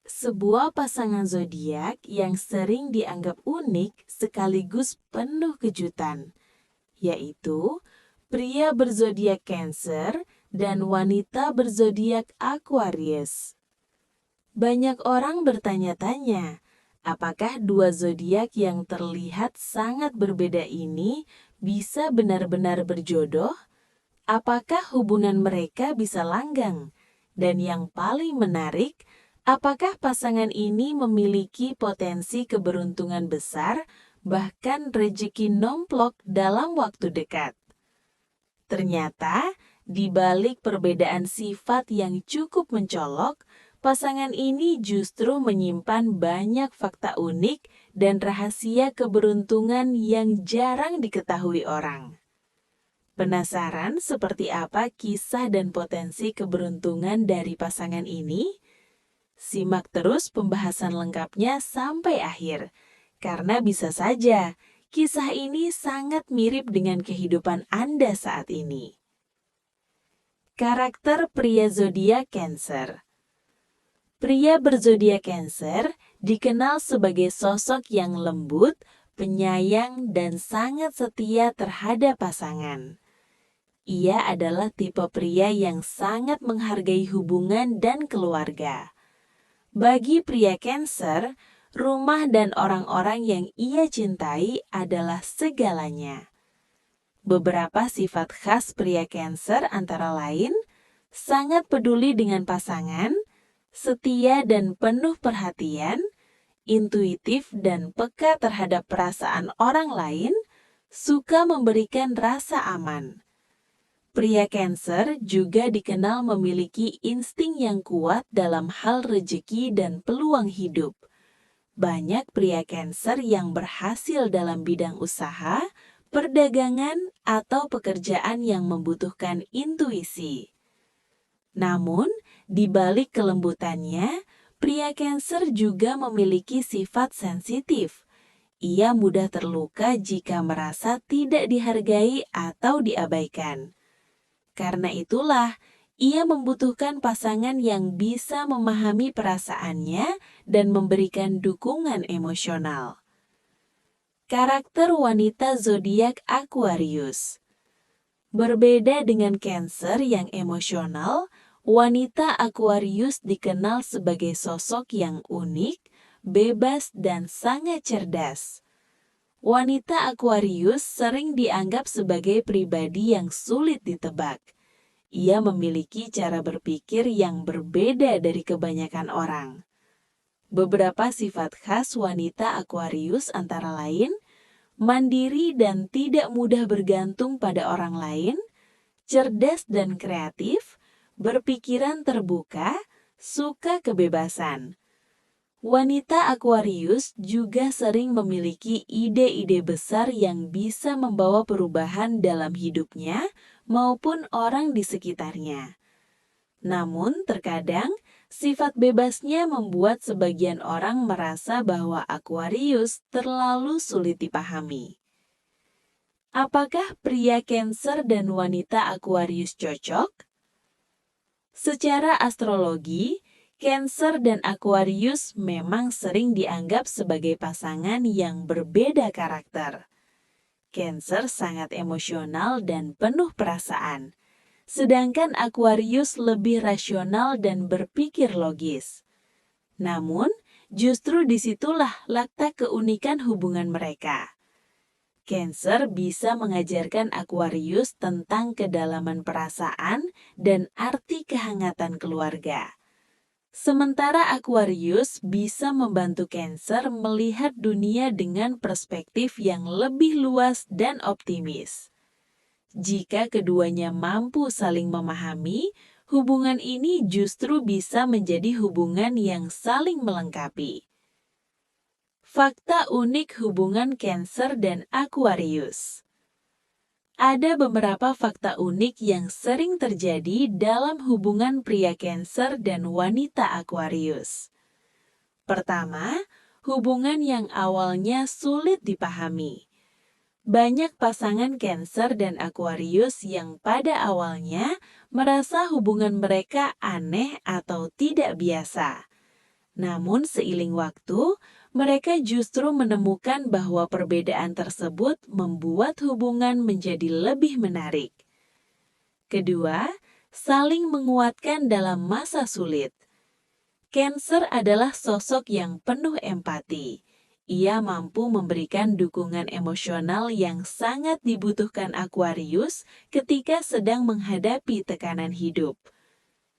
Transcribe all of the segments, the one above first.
Sebuah pasangan zodiak yang sering dianggap unik sekaligus penuh kejutan, yaitu pria berzodiak Cancer dan wanita berzodiak Aquarius. Banyak orang bertanya-tanya, apakah dua zodiak yang terlihat sangat berbeda ini bisa benar-benar berjodoh? Apakah hubungan mereka bisa langgeng? Dan yang paling menarik, apakah pasangan ini memiliki potensi keberuntungan besar, bahkan rezeki nomplok dalam waktu dekat? Ternyata, di balik perbedaan sifat yang cukup mencolok, pasangan ini justru menyimpan banyak fakta unik dan rahasia keberuntungan yang jarang diketahui orang. Penasaran seperti apa kisah dan potensi keberuntungan dari pasangan ini? Simak terus pembahasan lengkapnya sampai akhir, karena bisa saja kisah ini sangat mirip dengan kehidupan Anda saat ini. Karakter pria zodiak Cancer. Pria berzodiak Cancer dikenal sebagai sosok yang lembut, penyayang, dan sangat setia terhadap pasangan. Ia adalah tipe pria yang sangat menghargai hubungan dan keluarga. Bagi pria Cancer, rumah dan orang-orang yang ia cintai adalah segalanya. Beberapa sifat khas pria Cancer antara lain, sangat peduli dengan pasangan, setia dan penuh perhatian, intuitif dan peka terhadap perasaan orang lain, suka memberikan rasa aman. Pria Cancer juga dikenal memiliki insting yang kuat dalam hal rezeki dan peluang hidup. Banyak pria Cancer yang berhasil dalam bidang usaha, perdagangan, atau pekerjaan yang membutuhkan intuisi. Namun, di balik kelembutannya, pria Cancer juga memiliki sifat sensitif. Ia mudah terluka jika merasa tidak dihargai atau diabaikan. Karena itulah, ia membutuhkan pasangan yang bisa memahami perasaannya dan memberikan dukungan emosional. Karakter wanita zodiak Aquarius. Berbeda dengan Cancer yang emosional, wanita Aquarius dikenal sebagai sosok yang unik, bebas, dan sangat cerdas. Wanita Aquarius sering dianggap sebagai pribadi yang sulit ditebak. Ia memiliki cara berpikir yang berbeda dari kebanyakan orang. Beberapa sifat khas wanita Aquarius antara lain, mandiri dan tidak mudah bergantung pada orang lain, cerdas dan kreatif, berpikiran terbuka, suka kebebasan. Wanita Aquarius juga sering memiliki ide-ide besar yang bisa membawa perubahan dalam hidupnya maupun orang di sekitarnya. Namun, terkadang sifat bebasnya membuat sebagian orang merasa bahwa Aquarius terlalu sulit dipahami. Apakah pria Cancer dan wanita Aquarius cocok? Secara astrologi, Cancer dan Aquarius memang sering dianggap sebagai pasangan yang berbeda karakter. Cancer sangat emosional dan penuh perasaan, sedangkan Aquarius lebih rasional dan berpikir logis. Namun, justru disitulah letak keunikan hubungan mereka. Cancer bisa mengajarkan Aquarius tentang kedalaman perasaan dan arti kehangatan keluarga. Sementara Aquarius bisa membantu Cancer melihat dunia dengan perspektif yang lebih luas dan optimis. Jika keduanya mampu saling memahami, hubungan ini justru bisa menjadi hubungan yang saling melengkapi. Fakta unik hubungan Cancer dan Aquarius. Ada beberapa fakta unik yang sering terjadi dalam hubungan pria Cancer dan wanita Aquarius. Pertama, hubungan yang awalnya sulit dipahami. Banyak pasangan Cancer dan Aquarius yang pada awalnya merasa hubungan mereka aneh atau tidak biasa. Namun seiring waktu, mereka justru menemukan bahwa perbedaan tersebut membuat hubungan menjadi lebih menarik. Kedua, saling menguatkan dalam masa sulit. Cancer adalah sosok yang penuh empati. Ia mampu memberikan dukungan emosional yang sangat dibutuhkan Aquarius ketika sedang menghadapi tekanan hidup.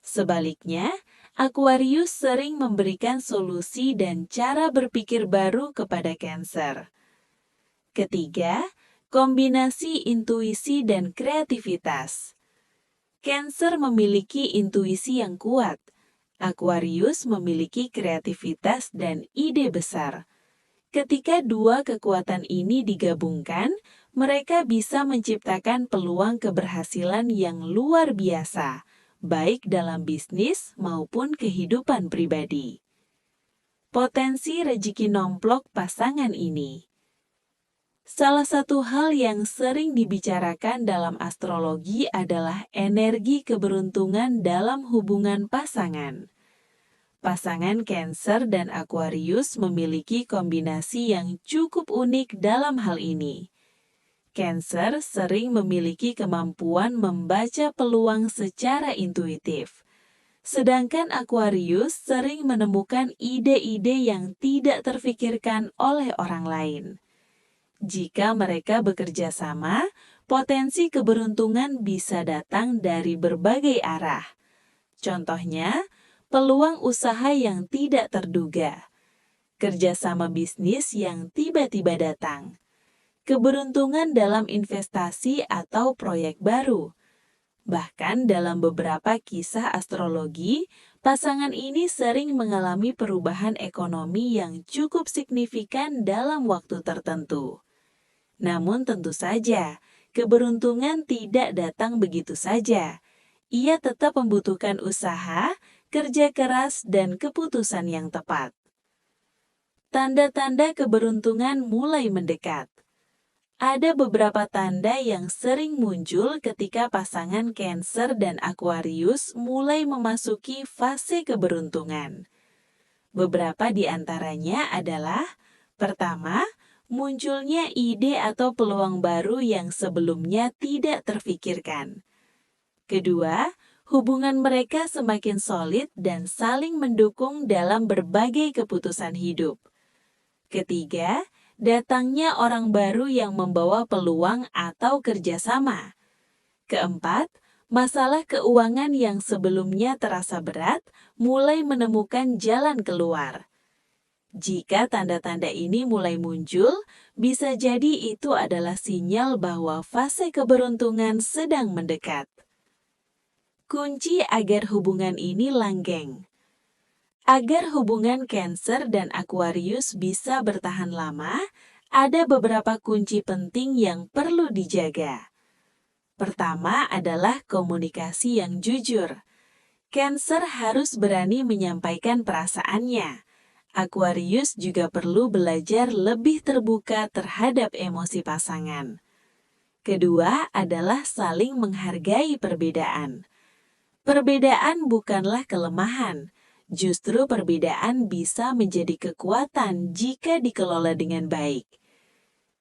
Sebaliknya, Aquarius sering memberikan solusi dan cara berpikir baru kepada Cancer. Ketiga, kombinasi intuisi dan kreativitas. Cancer memiliki intuisi yang kuat. Aquarius memiliki kreativitas dan ide besar. Ketika dua kekuatan ini digabungkan, mereka bisa menciptakan peluang keberhasilan yang luar biasa, baik dalam bisnis maupun kehidupan pribadi. Potensi rezeki nomplok pasangan ini. Salah satu hal yang sering dibicarakan dalam astrologi adalah energi keberuntungan dalam hubungan pasangan. Pasangan Cancer dan Aquarius memiliki kombinasi yang cukup unik dalam hal ini. Cancer sering memiliki kemampuan membaca peluang secara intuitif, sedangkan Aquarius sering menemukan ide-ide yang tidak terfikirkan oleh orang lain. Jika mereka bekerja sama, potensi keberuntungan bisa datang dari berbagai arah. Contohnya, peluang usaha yang tidak terduga, kerjasama bisnis yang tiba-tiba datang, keberuntungan dalam investasi atau proyek baru. Bahkan dalam beberapa kisah astrologi, pasangan ini sering mengalami perubahan ekonomi yang cukup signifikan dalam waktu tertentu. Namun tentu saja, keberuntungan tidak datang begitu saja. Ia tetap membutuhkan usaha, kerja keras, dan keputusan yang tepat. Tanda-tanda keberuntungan mulai mendekat. Ada beberapa tanda yang sering muncul ketika pasangan Cancer dan Aquarius mulai memasuki fase keberuntungan. Beberapa di antaranya adalah: pertama, munculnya ide atau peluang baru yang sebelumnya tidak terfikirkan. Kedua, hubungan mereka semakin solid dan saling mendukung dalam berbagai keputusan hidup. Ketiga, datangnya orang baru yang membawa peluang atau kerjasama. Keempat, masalah keuangan yang sebelumnya terasa berat mulai menemukan jalan keluar. Jika tanda-tanda ini mulai muncul, bisa jadi itu adalah sinyal bahwa fase keberuntungan sedang mendekat. Kunci agar hubungan ini langgeng. Agar hubungan Cancer dan Aquarius bisa bertahan lama, ada beberapa kunci penting yang perlu dijaga. Pertama adalah komunikasi yang jujur. Cancer harus berani menyampaikan perasaannya. Aquarius juga perlu belajar lebih terbuka terhadap emosi pasangan. Kedua adalah saling menghargai perbedaan. Perbedaan bukanlah kelemahan, justru perbedaan bisa menjadi kekuatan jika dikelola dengan baik.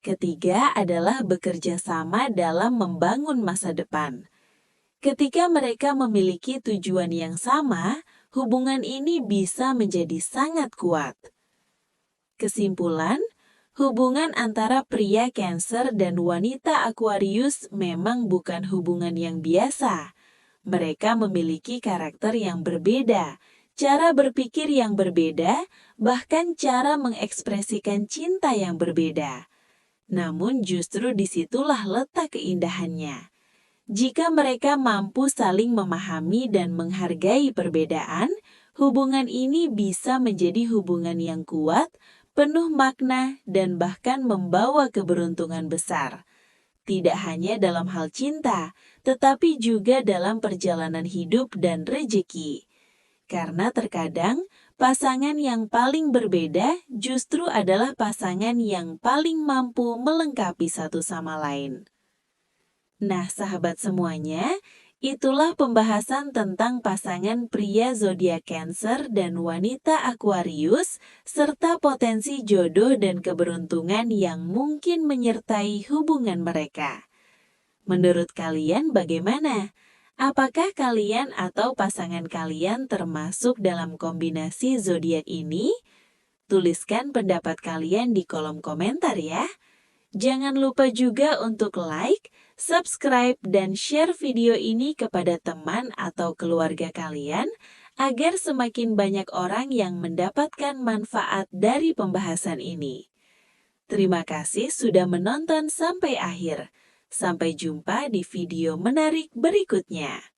Ketiga adalah bekerja sama dalam membangun masa depan. Ketika mereka memiliki tujuan yang sama, hubungan ini bisa menjadi sangat kuat. Kesimpulan, hubungan antara pria Cancer dan wanita Aquarius memang bukan hubungan yang biasa. Mereka memiliki karakter yang berbeda, cara berpikir yang berbeda, bahkan cara mengekspresikan cinta yang berbeda. Namun justru disitulah letak keindahannya. Jika mereka mampu saling memahami dan menghargai perbedaan, hubungan ini bisa menjadi hubungan yang kuat, penuh makna, dan bahkan membawa keberuntungan besar. Tidak hanya dalam hal cinta, tetapi juga dalam perjalanan hidup dan rejeki. Karena terkadang, pasangan yang paling berbeda justru adalah pasangan yang paling mampu melengkapi satu sama lain. Nah, sahabat semuanya, Itulah pembahasan tentang pasangan pria zodiak Cancer dan wanita Aquarius, serta potensi jodoh dan keberuntungan yang mungkin menyertai hubungan mereka. Menurut kalian bagaimana? Apakah kalian atau pasangan kalian termasuk dalam kombinasi zodiak ini? Tuliskan pendapat kalian di kolom komentar ya. Jangan lupa juga untuk like, subscribe, dan share video ini kepada teman atau keluarga kalian agar semakin banyak orang yang mendapatkan manfaat dari pembahasan ini. Terima kasih sudah menonton sampai akhir. Sampai jumpa di video menarik berikutnya.